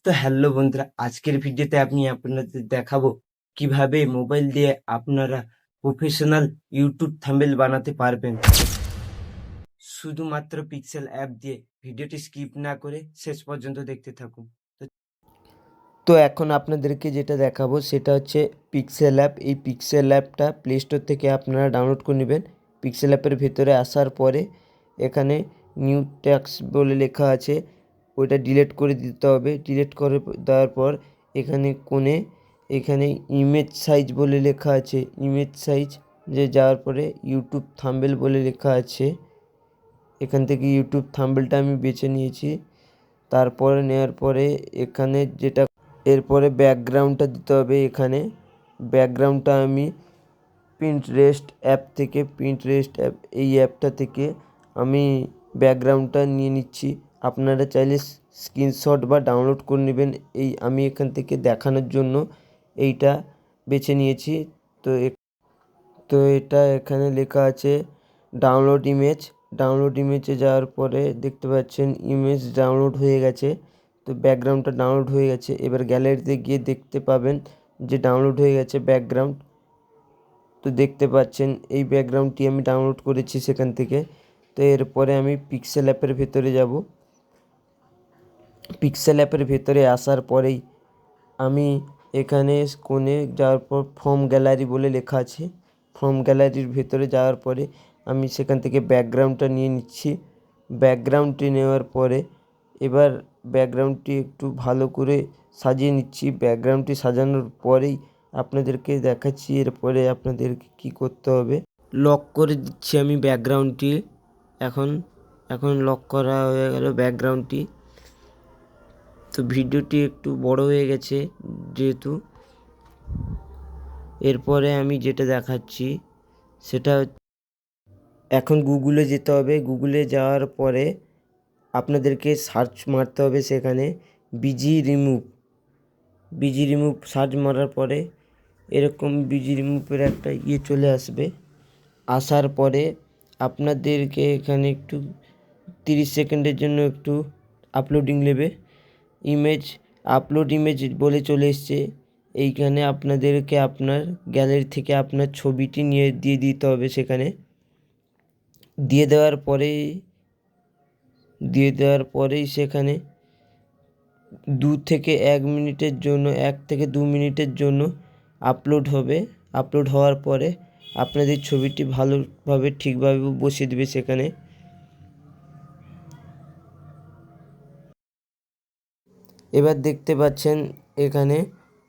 তো হ্যালো বন্ধুরা, আজকের ভিডিওতে আমি আপনাদের দেখাবো কিভাবে মোবাইল দিয়ে আপনারা প্রফেশনাল ইউটিউব থাম্বনেল বানাতে পারবেন শুধুমাত্র পিক্সেল অ্যাপ দিয়ে। ভিডিওটি স্কিপ না করে শেষ পর্যন্ত দেখতে থাকুন। তো এখন আপনাদেরকে যেটা দেখাবো সেটা হচ্ছে পিক্সেল অ্যাপ। এই পিক্সেল অ্যাপটা প্লে স্টোর থেকে আপনারা ডাউনলোড করে নেবেন। পিক্সেল অ্যাপের ভেতরে আসার পরে এখানে নিউ ট্যাক্স বলে লেখা আছে, ওইটা ডিলিট করে দিতে হবে। ডিলিট করে দেওয়ার পর এখানে ইমেজ সাইজ বলে লেখা আছে, ইমেজ সাইজ যে যাওয়ার পরে ইউটিউব থাম্বনেল বলে লেখা আছে। এখান থেকে ইউটিউব থাম্বনেলটা আমি বেছে নিয়েছি। তারপরে নেওয়ার পরে এখানে এরপরে ব্যাকগ্রাউন্ডটা দিতে হবে। এখানে ব্যাকগ্রাউন্ডটা আমি পিন্টারেস্ট অ্যাপ এই অ্যাপটা থেকে আমি ব্যাকগ্রাউন্ডটা নিয়ে নিচ্ছি। আপনারা চাইলে স্ক্রিনশট বা ডাউনলোড করে নেবেন। আমি এখান থেকে দেখানোর জন্য এইটা বেছে নিয়েছি। তো এটা এখানে লেখা আছে ডাউনলোড ইমেজে যাওয়ার পরে দেখতে পাচ্ছেন ইমেজ ডাউনলোড হয়ে গেছে। তো ব্যাকগ্রাউন্ডটা ডাউনলোড হয়ে গেছে। এবার গ্যালারিতে গিয়ে দেখতে পাবেন যে ডাউনলোড হয়ে গেছে ব্যাকগ্রাউন্ড। তো দেখতে পাচ্ছেন এই ব্যাকগ্রাউন্ডটি আমি ডাউনলোড করেছি সেখান থেকে। তো এরপরে আমি পিক্সেল অ্যাপের ভেতরে যাব। পিক্সেল অ্যাপের ভেতরে আসার পরেই আমি এখানে কোণে যাওয়ার পর ফ্রম গ্যালারি বলে লেখা আছে। ফ্রম গ্যালারির ভেতরে যাওয়ার পরে আমি সেখান থেকে ব্যাকগ্রাউন্ডটা নিয়ে নিচ্ছি। ব্যাকগ্রাউন্ডটি নেওয়ার পরে এবার ব্যাকগ্রাউন্ডটি একটু ভালো করে সাজিয়ে নিচ্ছি। ব্যাকগ্রাউন্ডটি সাজানোর পরেই আপনাদেরকে দেখাচ্ছি এরপরে আপনাদেরকে কী করতে হবে। লক করে দিচ্ছি আমি ব্যাকগ্রাউন্ডটি। এখন এখন লক করা হয়ে গেল ব্যাকগ্রাউন্ডটি। তো ভিডিওটি একটু বড় হয়ে গেছে যেহেতু। এরপরে আমি যেটা দেখাচ্ছি সেটা এখন গুগলে যেতে হবে। গুগলে যাওয়ার পরে আপনাদেরকে সার্চ মারতে হবে সেখানে বিজি রিমুভ সার্চ মারার পরে এরকম বিজি রিমুভের একটা চলে আসবে। আসার পরে আপনাদেরকে এখানে একটু 30 সেকেন্ডের জন্য একটু আপলোডিং নেবে। আপলোড ইমেজ বলে চলে এসছে। এইখানে আপনাদেরকে আপনার গ্যালারি থেকে আপনার ছবিটি নিয়ে দিয়ে দিতে হবে। সেখানে দিয়ে দেওয়ার পরেই সেখানে 1 থেকে 2 মিনিটের জন্য আপলোড হবে। আপলোড হওয়ার পরে আপনাদের ছবিটি ভালোভাবে ঠিকভাবে বসিয়ে দেবে সেখানে। এবার দেখতে পাচ্ছেন এখানে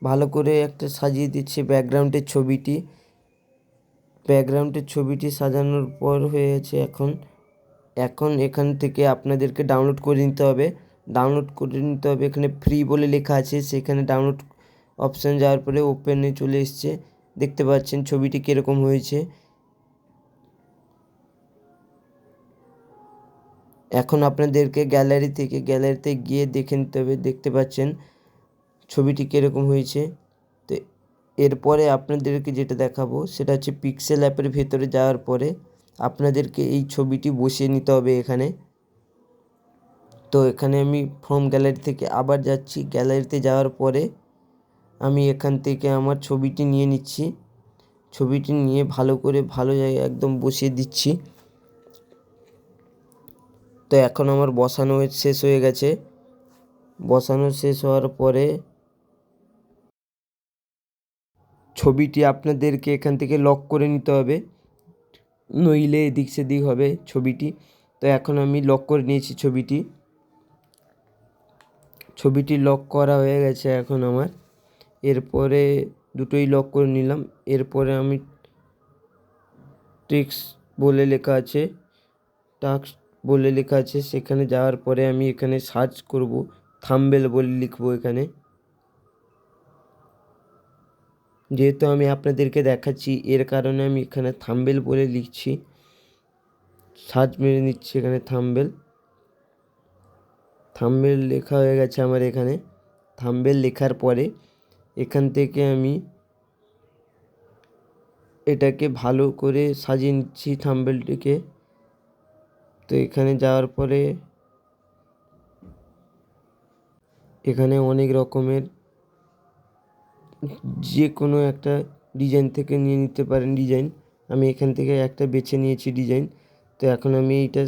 ভালো করে একটা সাজিয়ে দিচ্ছে ব্যাকগ্রাউন্ডের ছবিটি সাজানোর পর হয়েছে। এখন এখান থেকে আপনাদেরকে ডাউনলোড করে নিতে হবে। এখানে ফ্রি বলে লেখা আছে, সেখানে ডাউনলোড অপশান যাওয়ার পরে ওপেনে চলে এসছে। দেখতে পাচ্ছেন ছবিটি কীরকম হয়েছে। এখন আপনাদেরকে গ্যালারিতে গিয়ে দেখে নিতে হবে। দেখতে পাচ্ছেন ছবিটি কীরকম হয়েছে। তো এরপরে আপনাদেরকে যেটা দেখাবো সেটা হচ্ছে পিক্সেল অ্যাপের ভেতরে যাওয়ার পরে আপনাদেরকে এই ছবিটি বসিয়ে নিতে হবে এখানে। তো এখানে আমি ফ্রম গ্যালারি থেকে আবার যাচ্ছি। গ্যালারিতে যাওয়ার পরে আমি এখান থেকে আমার ছবিটি নিয়ে নিচ্ছি। ছবিটি নিয়ে ভালো জায়গায় একদম বসিয়ে দিচ্ছি। তো এখন আমার বসানো শেষ হয়ে গেছে। বসানো শেষ হওয়ার পরে ছবিটি আপনাদেরকে এখান থেকে লক করে নিতে হবে, নইলে এদিক সেদিক হবে ছবিটি। তো এখন আমি লক করে নিয়েছি ছবিটি লক করা হয়ে গেছে এখন আমার। এরপরে দুটোই লক করে নিলাম। এরপরে আমি টাস্ক বলে লেখা আছে সেখানে যাওয়ার পরে আমি এখানে সার্চ করব, থাম্বনেল বলে লিখবো এখানে। যেহেতু আমি আপনাদেরকে দেখাচ্ছি এর কারণে আমি এখানে থাম্বনেল বলে লিখছি। সার্চ মেরে নিচ্ছি এখানে থাম্বনেল লেখা হয়ে গেছে আমার এখানে। থাম্বনেল লেখার পরে এখান থেকে আমি এটাকে ভালো করে সাজিয়ে নিচ্ছি থাম্বনেলটিকে। তো এখানে যাওয়ার পরে এখানে অনেক রকমের যে কোনো একটা ডিজাইন থেকে নিয়ে নিতে পারেন ডিজাইন। আমি এখান থেকে একটা বেছে নিয়েছি ডিজাইন। তো এখন আমি এইটা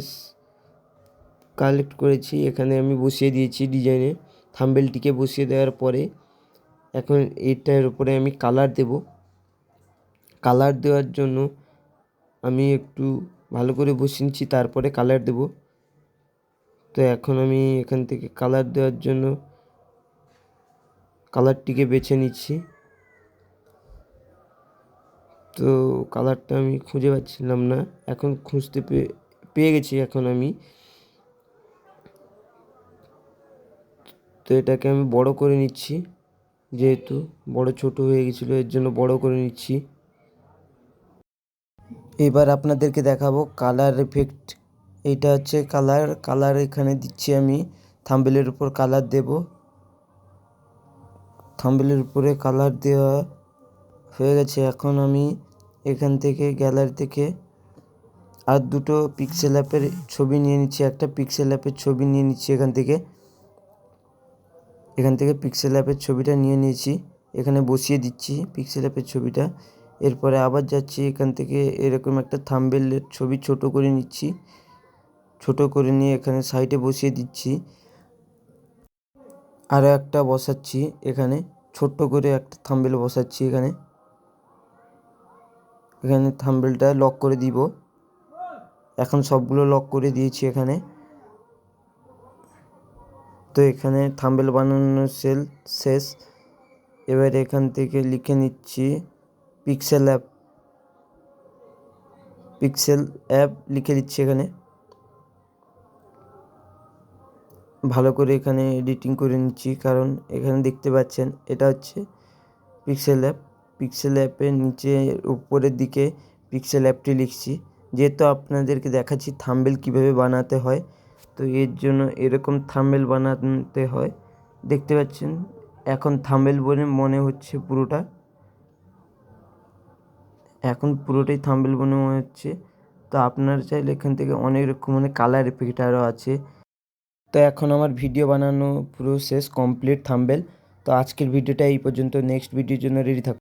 কালেক্ট করেছি, এখানে আমি বসিয়ে দিয়েছি ডিজাইনে। থাম্বনেলটিকে বসিয়ে দেওয়ার পরে এখন এটার উপরে আমি কালার দেব। কালার দেওয়ার জন্য আমি একটু ভালো করে বসিয়ে নিচ্ছি, তারপরে কালার দেব। তো এখন আমি এখান থেকে কালার দেওয়ার জন্য কালারটিকে বেছে নিচ্ছি। তো কালারটা আমি খুঁজে পাচ্ছিলাম না, এখন খুঁজতে পেয়ে গেছি এখন আমি। তো এটাকে আমি বড় করে নিচ্ছি, যেহেতু বড় ছোট হয়ে গেছিলো এর জন্য বড় করে নিচ্ছি। এবার আপনাদেরকে দেখাবো কালার এফেক্ট। এইটা হচ্ছে কালার এখানে দিচ্ছি আমি। থাম্বনেলের উপর কালার দেব। থাম্বনেলের উপরে কালার দেওয়া হয়ে গেছে। এখন আমি এখান থেকে গ্যালারি থেকে আর দুটো পিক্সেল অ্যাপের ছবি নিয়ে নিচ্ছি। একটা পিক্সেল অ্যাপের ছবি নিয়ে নিচ্ছি এখান থেকে পিক্সেল অ্যাপের ছবিটা নিয়ে নিয়েছি, এখানে বসিয়ে দিচ্ছি পিক্সেল অ্যাপের ছবিটা। এরপরে আবার যাচ্ছি এখান থেকে এরকম একটা থাম্বনেলের ছবি ছোট করে নিচ্ছি, ছোট করে নিয়ে এখানে সাইডে বসিয়ে দিচ্ছি। আরও একটা বসাচ্ছি, এখানে ছোট্ট করে একটা থাম্বনেল বসাচ্ছি। এখানে থাম্বনেলটা লক করে দিব। এখন সবগুলো লক করে দিয়েছি এখানে। তো এখানে থাম্বনেল বানানো শেষ। এবার এখান থেকে লিখে নিচ্ছি পিক্সেল অ্যাপ লিখে দিচ্ছি এখানে। ভালো করে এখানে এডিটিং করে নিচ্ছি, কারণ এখানে দেখতে পাচ্ছেন এটা হচ্ছে পিক্সেল অ্যাপের নিচে উপরের দিকে পিক্সেল অ্যাপটি লিখছি, যেহেতু আপনাদেরকে দেখাচ্ছি থাম্বনেল কীভাবে বানাতে হয়। তো এর জন্য এরকম থাম্বনেল বানাতে হয়। দেখতে পাচ্ছেন এখন থাম্বনেল বলে মনে হচ্ছে পুরোটাই থাম্বনেল বলে মনে হচ্ছে। তো আপনারা চাইলে এখান থেকে অনেক রকমের কালার এফেক্ট আরও আছে। তো এখন আমার ভিডিও বানানো পুরো শেষ, কমপ্লিট থাম্বনেল। তো আজকের ভিডিওটা এই পর্যন্ত। নেক্সট ভিডিওর জন্য রেডি থাকুন।